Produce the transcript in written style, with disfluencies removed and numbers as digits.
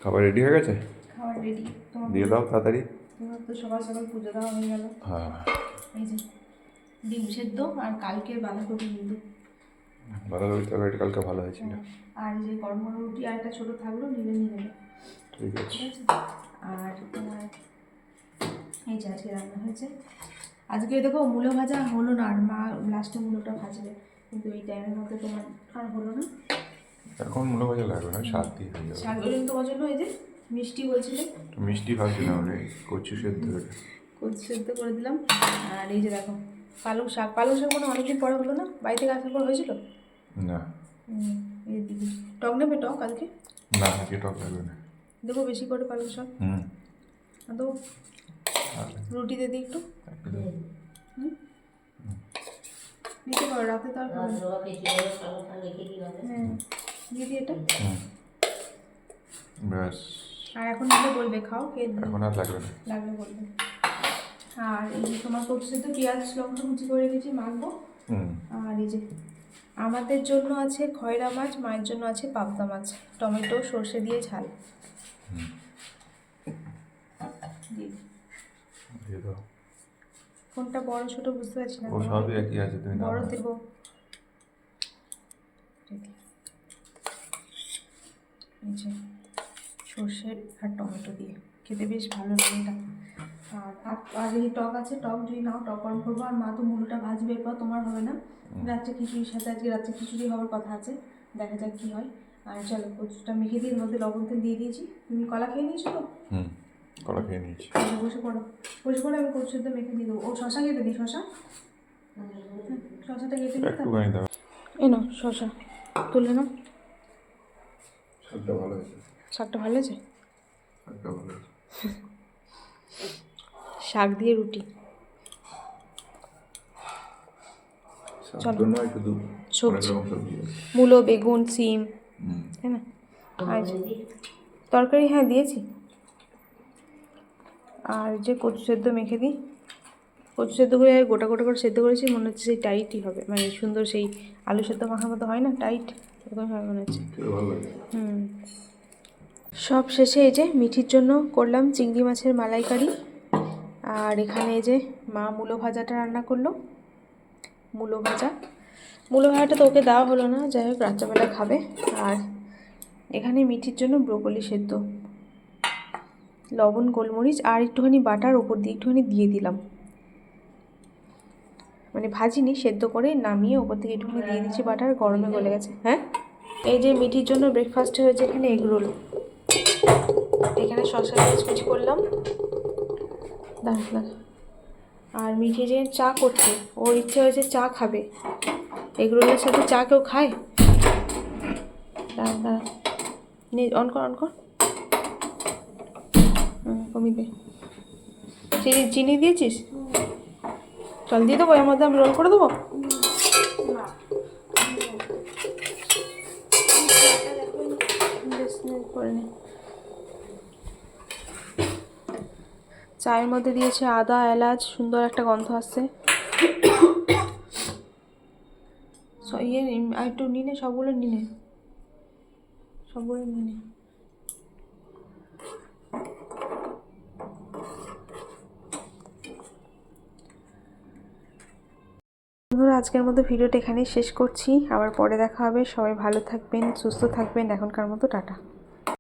খাবার রেডি হয়ে গেছে? খাবার রেডি। দিয়ে দাও তাড়াতাড়ি। তোমার তো সকাল সকাল পুজো দেওয়া হয়ে গেল। হ্যাঁ, এই যে ডিম সেদ্ধ আর কালকের বাঁধাকপি কিন্তু বাঁধাকপি তরকারিটা কালকে ভালো হয়েছিল। আর যে গরম গরম রুটি আর একটা ছোটো থাকলো নিয়ে নেবে। ঠিক আছে। ঠিক আছে। আর তোমার এই যে আজকে রান্না হয়েছে। আজকে দেখো মূলো ভাজা হলো না, আর মা লাস্টে মূলোটা ভাজবে, কিন্তু এই টাইমের মধ্যে তোমার আর হলো না। এখন মূলো ভাজা লাগবে না, শাক দিয়ে হয়ে যাবে। শাক বলুন তোমার জন্য এই যে মিষ্টি বলছিলে, মিষ্টি ভাবছিলাম আমি, কচু সেদ্ধ করে কচু সেদ্ধ করে দিলাম। আর এই যে দেখো পালং শাক মানে অনেকদিন পরে হলো না, বাড়ি থেকে আসার পর হয়েছিল না। এই দিদি টক নেবে, টক আজকে না, আজকে টক লাগবে না। দেবো বেশি করে পালং শাক। তো রুটি দিয়ে দিই একটু। নিতে পারো, রাতে তো আর দিদি এটা। ব্যাস। আর এখন নিলে বলবে খাও, খেয়ে এখন আর লাগবে না, লাগবে বলবে। আর এই যে তোমার কচু সেদ্ধ পেঁয়াজ লঙ্কা কুচি করে রেখেছি, মাখবো। আর এই যে আমাদের জন্য আছে খয়রা মাছ, মায়ের জন্য আছে পাবদা মাছ, টমেটো সর্ষে দিয়ে ঝাল। দিয়ে দাও। কোনটা বড় ছোট বুঝতে পারছি না। ও সবই একই আছে, তুমি বড় দেব। এই যে সর্ষে আর টমেটো দিয়ে খেতে বেশ ভালো লাগে এটা। আর এই টক আছে, টক যদি নাও টক গরম করবো। আর মা তো মূলোটা ভাজবে, এরপর তোমার হবে না, রাত্রে খিচুড়ির সাথে আজকে রাত্রে খিচুড়ি হওয়ার কথা আছে, দেখা যাক কী হয়। আর চলো কচুটা মেখে দিয়ে এর মধ্যে লবণ তেল দিয়ে দিয়েছি। তুমি কলা খেয়ে নিয়েছো তো? কলা খেয়ে নিয়েছি। বসে পড়ো, আমি কচু সেদ্ধ মেখে দিয়ে দেবো। ও শশা কেটে দিই, শশাটা কেটে দিই। একটুখানি দাও। এই নাও শশা তুলে নাও। শাকটা ভালো হয়েছে। শাকটা ভালো হয়েছে? শাকটা ভালো হয়েছে। শাক দিয়ে রুটি। চলো সবজি, মূলো, বেগুন, সিম, তাই না? তরকারি হ্যাঁ দিয়েছি। আর যে কচু সেদ্ধ মেখে দিই, কচু সেদ্ধ করে গোটা গোটা করে সেদ্ধ করেছি, মনে হচ্ছে সেই টাইটই হবে, মানে সুন্দর সেই আলু সেদ্ধ মাখার মতো হয় না, টাইট এরকম হয় মনে হচ্ছে। সব শেষে এই যে মিঠির জন্য করলাম চিংড়ি মাছের মালাইকারি। আর এখানে এই যে মা মূলো ভাজাটা রান্না করলো, মূলো ভাজাটা তো ওকে দেওয়া হলো না, যাই হোক রাত্রেবেলা খাবে। আর এখানে মিঠির জন্য ব্রোকলি সেদ্ধ, লবণ গোলমরিচ আর একটুখানি বাটার ওপর দিয়ে একটুখানি দিয়ে দিলাম, মানে ভাজিনি, সেদ্ধ করে নামিয়ে ওপর থেকে একটুখানি দিয়ে দিচ্ছি বাটার, গরমে গলে গেছে। হ্যাঁ, এই যে মিঠির জন্য ব্রেকফাস্টে হয়েছে এখানে এগ রোল, এখানে শসা পেঁয়াজ কুচি করলাম। দাঁড়া, আর মিঠি যে চা করছে, ওর ইচ্ছে হয়েছে চা খাবে, এগ রোলের সাথে চা কেউ খায়? দাঁড়া অন কর কমিয়ে দে। চিনি দিয়েছিস? চল দিয়ে দেবো, এর মধ্যে আমি রোল করে দেবো। চায়ের মধ্যে দিয়েছে আদা এলাচ, সুন্দর একটা গন্ধ আসছে। আর একটু নিনে সবগুলো নিনে। বন্ধুরা আজকের মতো ভিডিওটা এখানেই শেষ করছি, আবার পরে দেখা হবে। সবাই ভালো থাকবেন, সুস্থ থাকবেন, এখনকার মতো টাটা।